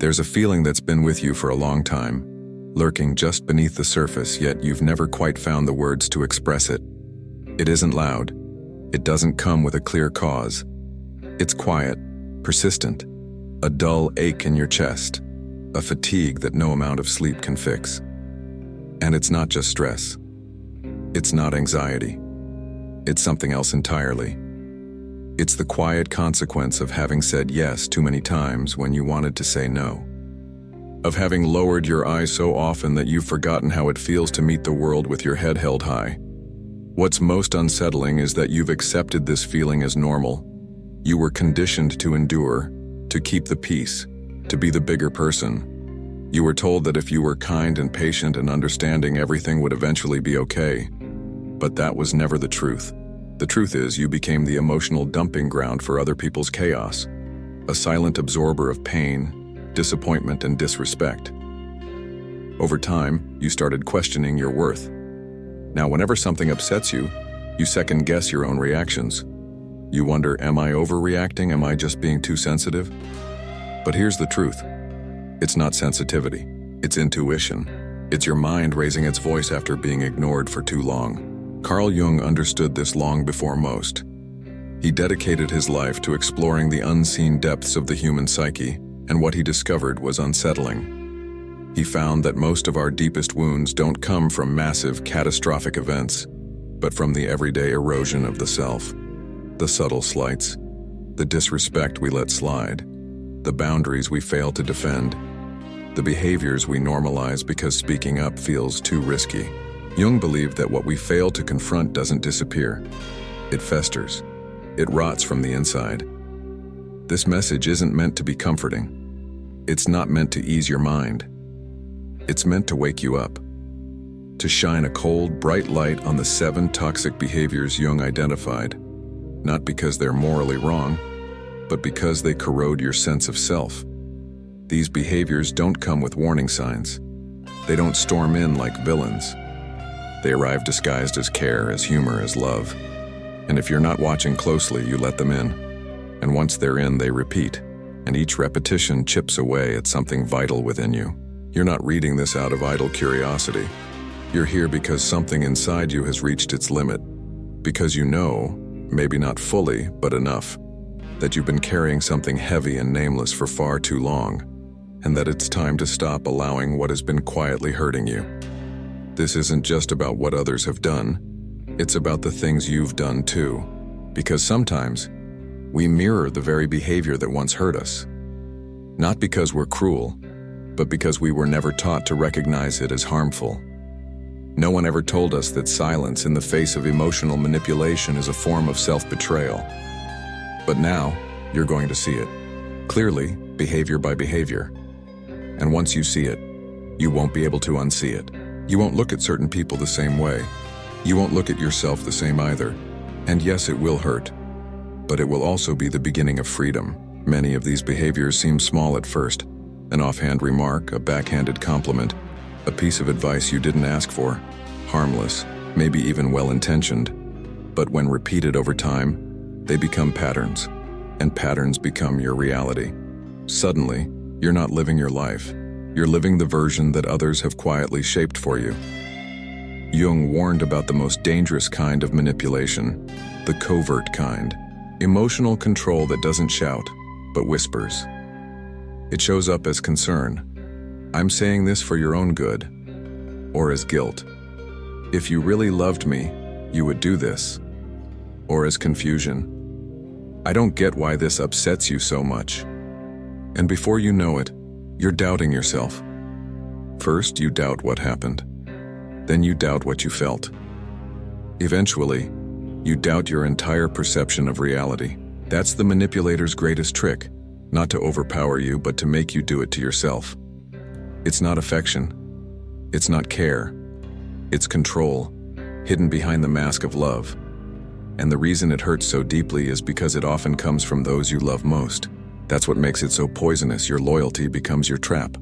There's a feeling that's been with you for a long time, lurking just beneath the surface, yet you've never quite found the words to express it. It isn't loud. It doesn't come with a clear cause. It's quiet, persistent, a dull ache in your chest, a fatigue that no amount of sleep can fix. And it's not just stress. It's not anxiety. It's something else entirely. It's the quiet consequence of having said yes too many times when you wanted to say no. Of having lowered your eyes so often that you've forgotten how it feels to meet the world with your head held high. What's most unsettling is that you've accepted this feeling as normal. You were conditioned to endure, to keep the peace, to be the bigger person. You were told that if you were kind and patient and understanding, everything would eventually be okay. But that was never the truth. The truth is, you became the emotional dumping ground for other people's chaos, a silent absorber of pain, disappointment, and disrespect. Over time, you started questioning your worth. Now, whenever something upsets you, you second-guess your own reactions. You wonder, am I overreacting? Am I just being too sensitive? But here's the truth. It's not sensitivity. It's intuition. It's your mind raising its voice after being ignored for too long. Carl Jung understood this long before most. He dedicated his life to exploring the unseen depths of the human psyche, and what he discovered was unsettling. He found that most of our deepest wounds don't come from massive, catastrophic events, but from the everyday erosion of the self. The subtle slights, the disrespect we let slide, the boundaries we fail to defend, the behaviors we normalize because speaking up feels too risky. Jung believed that what we fail to confront doesn't disappear. It festers. It rots from the inside. This message isn't meant to be comforting. It's not meant to ease your mind. It's meant to wake you up, to shine a cold, bright light on the 7 toxic behaviors Jung identified, not because they're morally wrong, but because they corrode your sense of self. These behaviors don't come with warning signs. They don't storm in like villains. They arrive disguised as care, as humor, as love. And if you're not watching closely, you let them in. And once they're in, they repeat. And each repetition chips away at something vital within you. You're not reading this out of idle curiosity. You're here because something inside you has reached its limit. Because you know, maybe not fully, but enough, that you've been carrying something heavy and nameless for far too long, and that it's time to stop allowing what has been quietly hurting you. This isn't just about what others have done, it's about the things you've done too. Because sometimes, we mirror the very behavior that once hurt us. Not because we're cruel, but because we were never taught to recognize it as harmful. No one ever told us that silence in the face of emotional manipulation is a form of self-betrayal. But now, you're going to see it. Clearly, behavior by behavior. And once you see it, you won't be able to unsee it. You won't look at certain people the same way. You won't look at yourself the same either. And yes, it will hurt. But it will also be the beginning of freedom. Many of these behaviors seem small at first. An offhand remark, a backhanded compliment, a piece of advice you didn't ask for. Harmless, maybe even well-intentioned. But when repeated over time, they become patterns. And patterns become your reality. Suddenly, you're not living your life. You're living the version that others have quietly shaped for you. Jung warned about the most dangerous kind of manipulation, the covert kind. Emotional control that doesn't shout, but whispers. It shows up as concern. I'm saying this for your own good. Or as guilt. If you really loved me, you would do this. Or as confusion. I don't get why this upsets you so much. And before you know it, you're doubting yourself. First, you doubt what happened. Then you doubt what you felt. Eventually, you doubt your entire perception of reality. That's the manipulator's greatest trick, not to overpower you, but to make you do it to yourself. It's not affection. It's not care. It's control, hidden behind the mask of love. And the reason it hurts so deeply is because it often comes from those you love most. That's what makes it so poisonous. Your loyalty becomes your trap.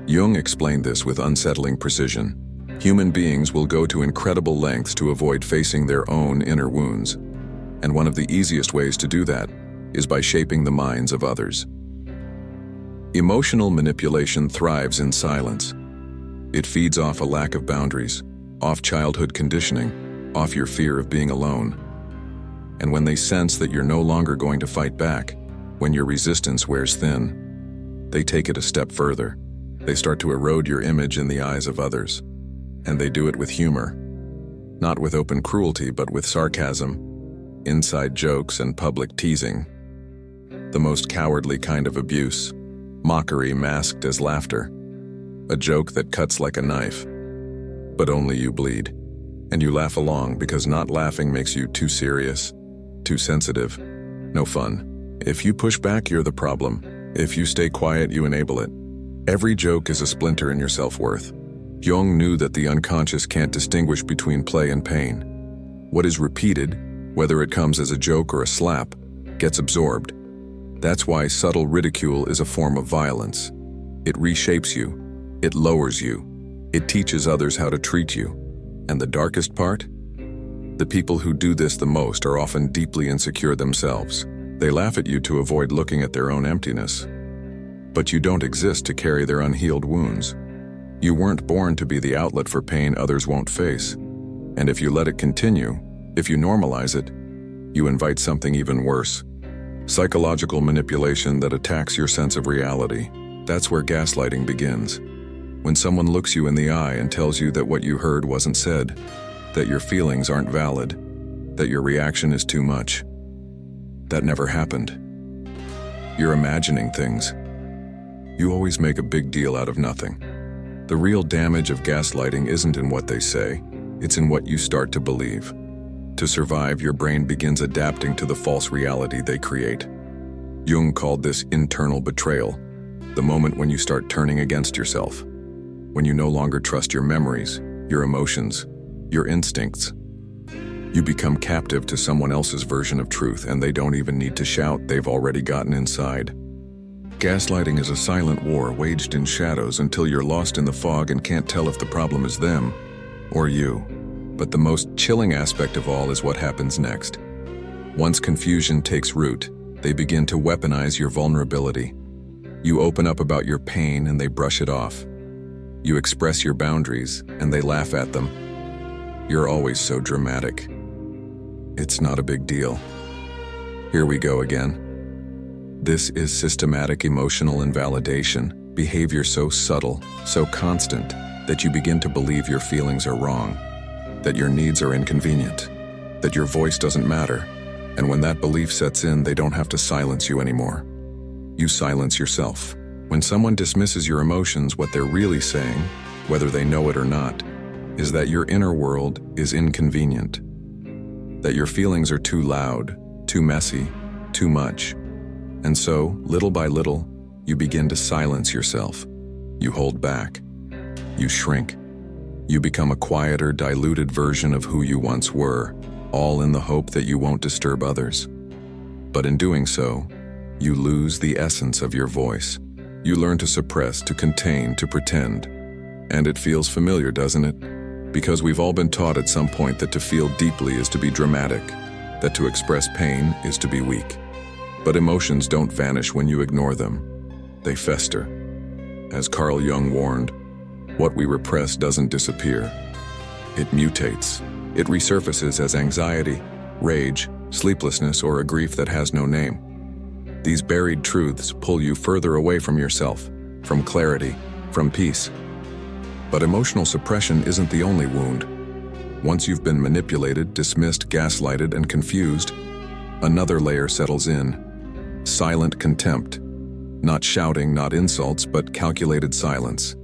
Jung explained this with unsettling precision. Human beings will go to incredible lengths to avoid facing their own inner wounds. And one of the easiest ways to do that is by shaping the minds of others. Emotional manipulation thrives in silence. It feeds off a lack of boundaries, off childhood conditioning, off your fear of being alone. And when they sense that you're no longer going to fight back, when your resistance wears thin, they take it a step further. They start to erode your image in the eyes of others. And they do it with humor. Not with open cruelty, but with sarcasm, inside jokes, and public teasing. The most cowardly kind of abuse, mockery masked as laughter. A joke that cuts like a knife. But only you bleed. And you laugh along because not laughing makes you too serious, too sensitive, no fun. If you push back, you're the problem. If you stay quiet, you enable it. Every joke is a splinter in your self-worth. Jung knew that the unconscious can't distinguish between play and pain. What is repeated, whether it comes as a joke or a slap, gets absorbed. That's why subtle ridicule is a form of violence. It reshapes you. It lowers you. It teaches others how to treat you. And the darkest part? The people who do this the most are often deeply insecure themselves. They laugh at you to avoid looking at their own emptiness. But you don't exist to carry their unhealed wounds. You weren't born to be the outlet for pain others won't face. And if you let it continue, if you normalize it, you invite something even worse. Psychological manipulation that attacks your sense of reality. That's where gaslighting begins. When someone looks you in the eye and tells you that what you heard wasn't said, that your feelings aren't valid, that your reaction is too much. That never happened. You're imagining things. You always make a big deal out of nothing. The real damage of gaslighting isn't in what they say, it's in what you start to believe. To survive, your brain begins adapting to the false reality they create. Jung called this internal betrayal, the moment when you start turning against yourself, when you no longer trust your memories, your emotions, your instincts. You become captive to someone else's version of truth, and they don't even need to shout, they've already gotten inside. Gaslighting is a silent war waged in shadows until you're lost in the fog and can't tell if the problem is them or you. But the most chilling aspect of all is what happens next. Once confusion takes root, they begin to weaponize your vulnerability. You open up about your pain and they brush it off. You express your boundaries and they laugh at them. You're always so dramatic. It's not a big deal. Here we go again. This is systematic emotional invalidation, behavior so subtle, so constant, that you begin to believe your feelings are wrong, that your needs are inconvenient, that your voice doesn't matter. And when that belief sets in, they don't have to silence you anymore. You silence yourself. When someone dismisses your emotions, what they're really saying, whether they know it or not, is that your inner world is inconvenient, that your feelings are too loud, too messy, too much. And so, little by little, you begin to silence yourself. You hold back. You shrink. You become a quieter, diluted version of who you once were, all in the hope that you won't disturb others. But in doing so, you lose the essence of your voice. You learn to suppress, to contain, to pretend. And it feels familiar, doesn't it? Because we've all been taught at some point that to feel deeply is to be dramatic, that to express pain is to be weak. But emotions don't vanish when you ignore them. They fester. As Carl Jung warned, what we repress doesn't disappear. It mutates. It resurfaces as anxiety, rage, sleeplessness, or a grief that has no name. These buried truths pull you further away from yourself, from clarity, from peace. But emotional suppression isn't the only wound. Once you've been manipulated, dismissed, gaslighted, and confused, another layer settles in. Silent contempt. Not shouting, not insults, but calculated silence.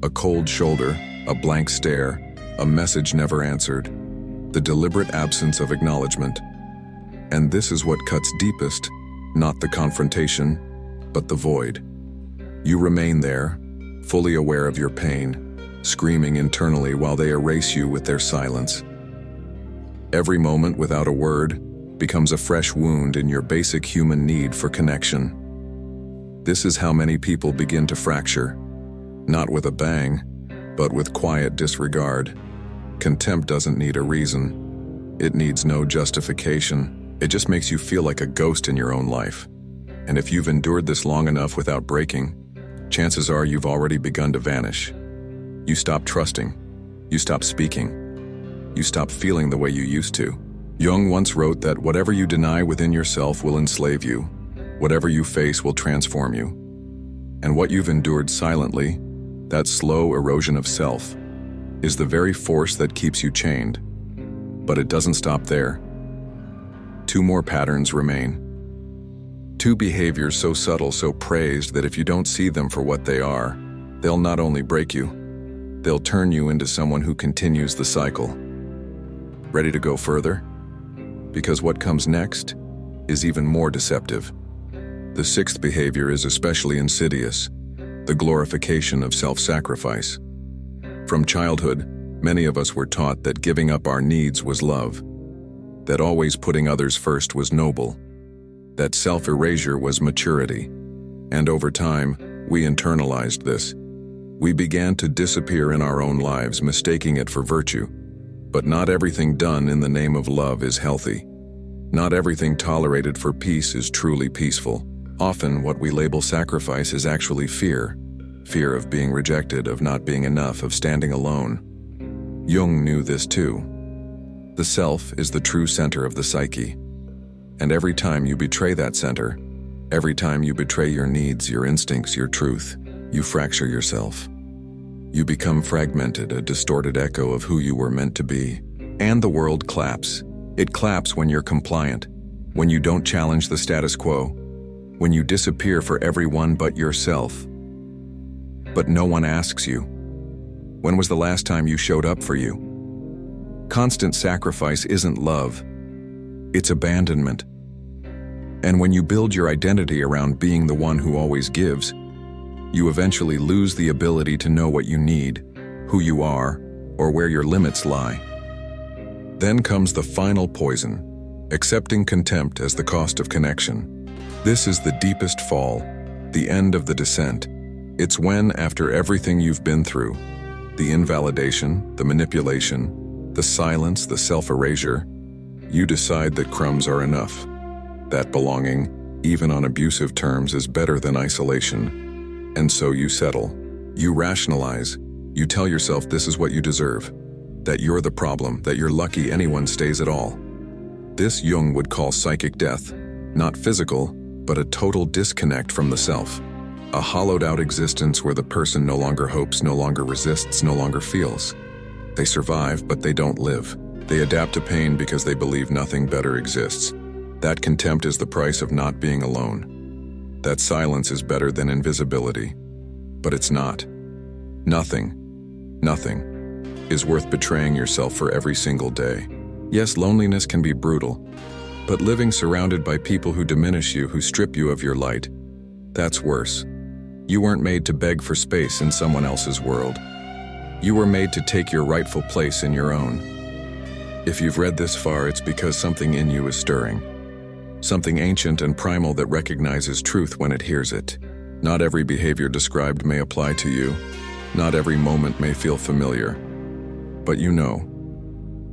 A cold shoulder, a blank stare, a message never answered. The deliberate absence of acknowledgement. And this is what cuts deepest, not the confrontation, but the void. You remain there, fully aware of your pain, screaming internally while they erase you with their silence. Every moment without a word becomes a fresh wound in your basic human need for connection. This is how many people begin to fracture, not with a bang, but with quiet disregard. Contempt doesn't need a reason. It needs no justification. It just makes you feel like a ghost in your own life. And if you've endured this long enough without breaking, chances are you've already begun to vanish. You stop trusting. You stop speaking. You stop feeling the way you used to. Jung once wrote that whatever you deny within yourself will enslave you. Whatever you face will transform you. And what you've endured silently, that slow erosion of self, is the very force that keeps you chained. But it doesn't stop there. Two more patterns remain. Two behaviors so subtle, so praised that if you don't see them for what they are, they'll not only break you, they'll turn you into someone who continues the cycle. Ready to go further? Because what comes next is even more deceptive. The sixth behavior is especially insidious, the glorification of self-sacrifice. From childhood, many of us were taught that giving up our needs was love, that always putting others first was noble, that self-erasure was maturity. And over time, we internalized this. We began to disappear in our own lives, mistaking it for virtue. But not everything done in the name of love is healthy. Not everything tolerated for peace is truly peaceful. Often, what we label sacrifice is actually fear. Fear of being rejected, of not being enough, of standing alone. Jung knew this too. The self is the true center of the psyche. And every time you betray that center, every time you betray your needs, your instincts, your truth, you fracture yourself. You become fragmented, a distorted echo of who you were meant to be. And the world claps. It claps when you're compliant, when you don't challenge the status quo, when you disappear for everyone but yourself. But no one asks you. When was the last time you showed up for you? Constant sacrifice isn't love. It's abandonment. And when you build your identity around being the one who always gives, you eventually lose the ability to know what you need, who you are, or where your limits lie. Then comes the final poison, accepting contempt as the cost of connection. This is the deepest fall, the end of the descent. It's when, after everything you've been through, the invalidation, the manipulation, the silence, the self-erasure, you decide that crumbs are enough. That belonging, even on abusive terms, is better than isolation. And so you settle. You rationalize. You tell yourself this is what you deserve. That you're the problem, that you're lucky anyone stays at all. This Jung would call psychic death, not physical, but a total disconnect from the self. A hollowed-out existence where the person no longer hopes, no longer resists, no longer feels. They survive, but they don't live. They adapt to pain because they believe nothing better exists. That contempt is the price of not being alone. That silence is better than invisibility. But it's not. Nothing is worth betraying yourself for every single day. Yes, loneliness can be brutal, but living surrounded by people who diminish you, who strip you of your light, that's worse. You weren't made to beg for space in someone else's world. You were made to take your rightful place in your own. If you've read this far, it's because something in you is stirring. Something ancient and primal that recognizes truth when it hears it. Not every behavior described may apply to you. Not every moment may feel familiar. But you know.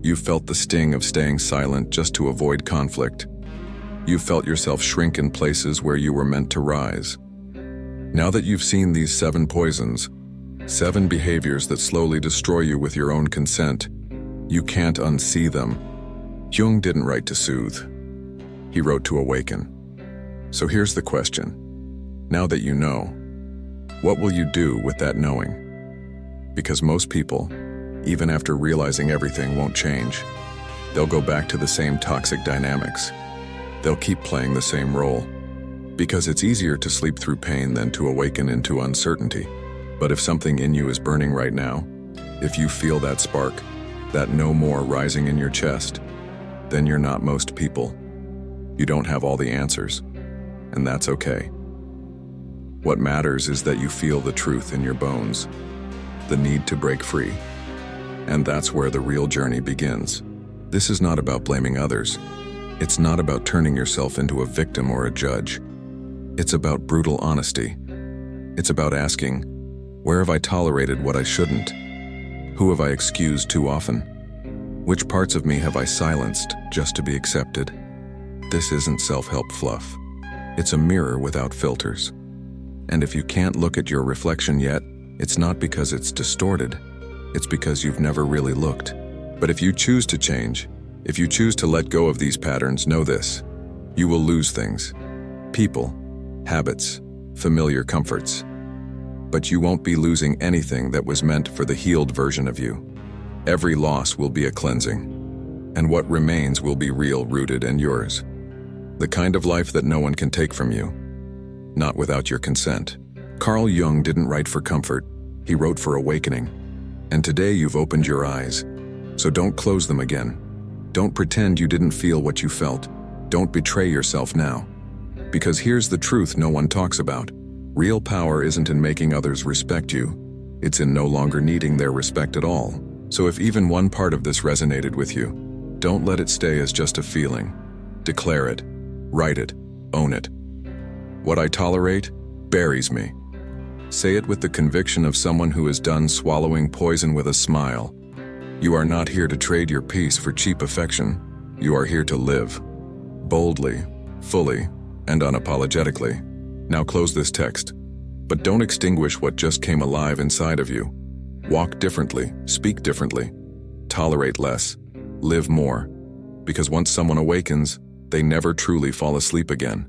You felt the sting of staying silent just to avoid conflict. You felt yourself shrink in places where you were meant to rise. Now that you've seen these 7 poisons, 7 behaviors that slowly destroy you with your own consent, you can't unsee them. Jung didn't write to soothe. He wrote to awaken. So here's the question. Now that you know, what will you do with that knowing? Because most people, even after realizing everything, won't change. They'll go back to the same toxic dynamics. They'll keep playing the same role. Because it's easier to sleep through pain than to awaken into uncertainty. But if something in you is burning right now, if you feel that spark, that no more rising in your chest, then you're not most people. You don't have all the answers, and that's okay. What matters is that you feel the truth in your bones, the need to break free. And that's where the real journey begins. This is not about blaming others. It's not about turning yourself into a victim or a judge. It's about brutal honesty. It's about asking, where have I tolerated what I shouldn't? Who have I excused too often? Which parts of me have I silenced just to be accepted? This isn't self-help fluff. It's a mirror without filters. And if you can't look at your reflection yet, it's not because it's distorted. It's because you've never really looked. But if you choose to change, if you choose to let go of these patterns, know this: you will lose things. People, habits, familiar comforts. But you won't be losing anything that was meant for the healed version of you. Every loss will be a cleansing. And what remains will be real, rooted, and yours. The kind of life that no one can take from you. Not without your consent. Carl Jung didn't write for comfort. He wrote for awakening. And today you've opened your eyes. So don't close them again. Don't pretend you didn't feel what you felt. Don't betray yourself now. Because here's the truth no one talks about. Real power isn't in making others respect you. It's in no longer needing their respect at all. So if even one part of this resonated with you, don't let it stay as just a feeling. Declare it. Write it. Own it. What I tolerate buries me. Say it with the conviction of someone who is done swallowing poison with a smile. You are not here to trade your peace for cheap affection. You are here to live. Boldly, fully, and unapologetically. Now close this text. But don't extinguish what just came alive inside of you. Walk differently, speak differently, tolerate less, live more. Because once someone awakens, they never truly fall asleep again.